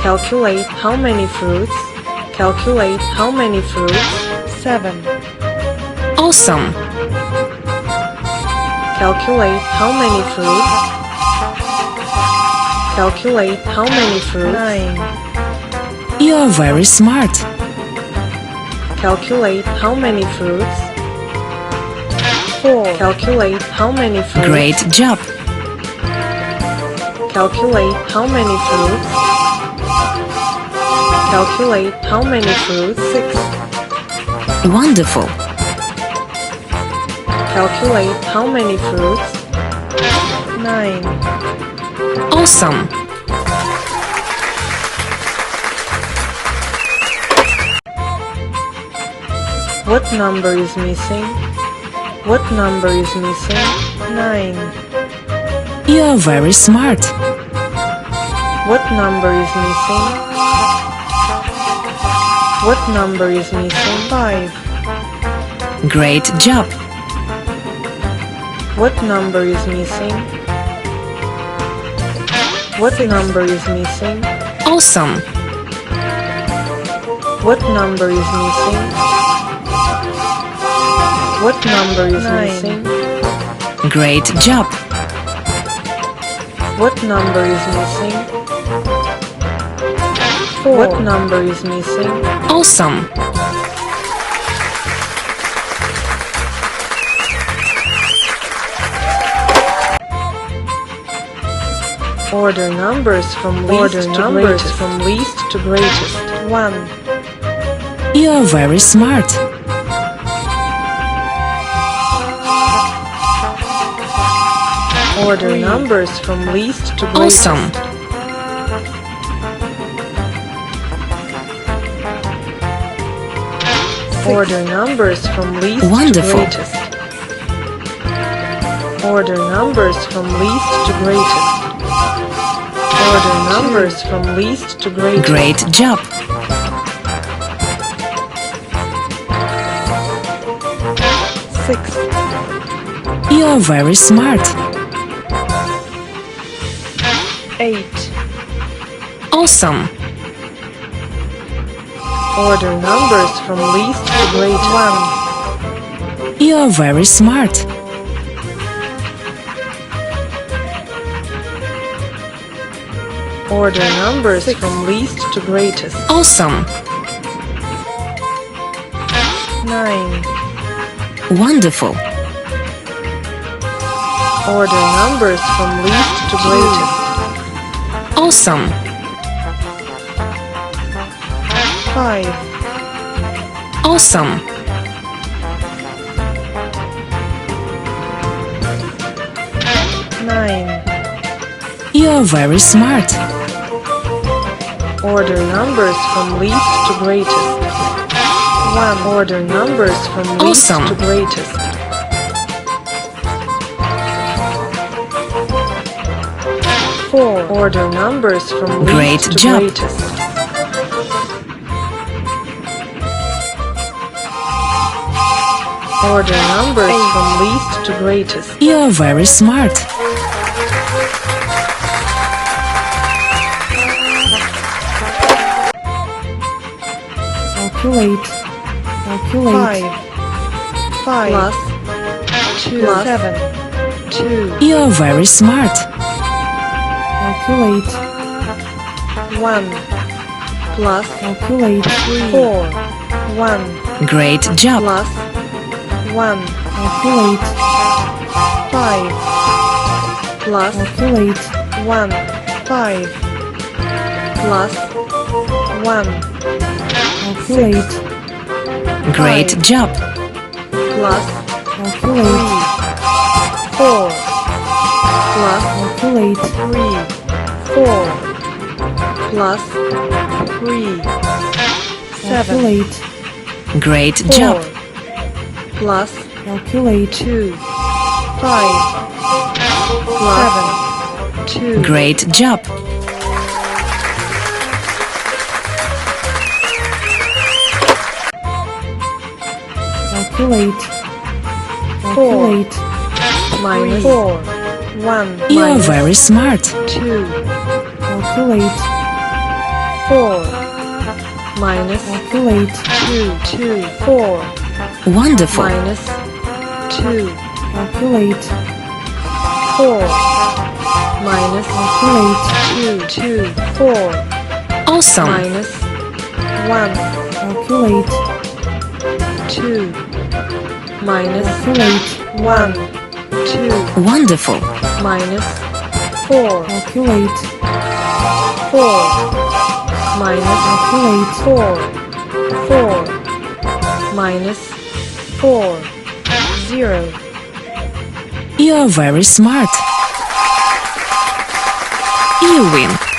Calculate how many fruits. Calculate how many fruits. 7. Awesome! Calculate how many fruits. Calculate how many fruits. 9. You are very smart. Calculate how many fruits. 4. Calculate how many fruits. Great job! Calculate how many fruits. Calculate how many fruits. 6. Wonderful! Calculate how many fruits. 9. Awesome! What number is missing? What number is missing? 9. You are very smart. What number is missing? What number is missing? 5. Great job! What number is missing? What number is missing? Awesome! What number is missing? What number is 9. missing? Great job! What number is missing? 4. What number is missing? Awesome! Order numbers from least to greatest. 1. You are very smart. Order 3. numbers from least to greatest. Awesome! 6. Order numbers from least Wonderful. to greatest. Order numbers from least to greatest. Order numbers from least to greatest. Great job! 6. You are very smart. 8. Awesome! Order numbers from least to greatest. 1. You are very smart. Order numbers from least to greatest. Awesome! 9. Wonderful! Order numbers from least to greatest. Awesome! 5. Awesome! 9. You are very smart. Order numbers from least to greatest. 1. Order numbers from least Awesome. to greatest. 4. Order numbers from Great least to job. greatest. Order numbers from least to greatest. You are very smart. Calculate. 5 plus 2 plus 7. 2. You are very smart. Calculate. 1 plus 3. 4. 1 Great job. plus 1. Calculate. 5 plus 1. 5 plus 1. Calculate. Great job. Plus 3. 4 plus 3. 4 plus 3. 7. Great 4 job. plus 2. 5 plus 7. 2. Great job. Calculate. 4 minus 4. 1 You are minus very smart. 2. Calculate. 4 minus Calculate. 2 4 Wonderful. minus 2 Calculate. 4 minus Calculate. 2 4 Awesome. minus 1 Calculate. 2 minus Calculate. 1 2 Wonderful. minus 4 Calculate. 4 minus Calculate. 4 minus 4 0 You are very smart. You win.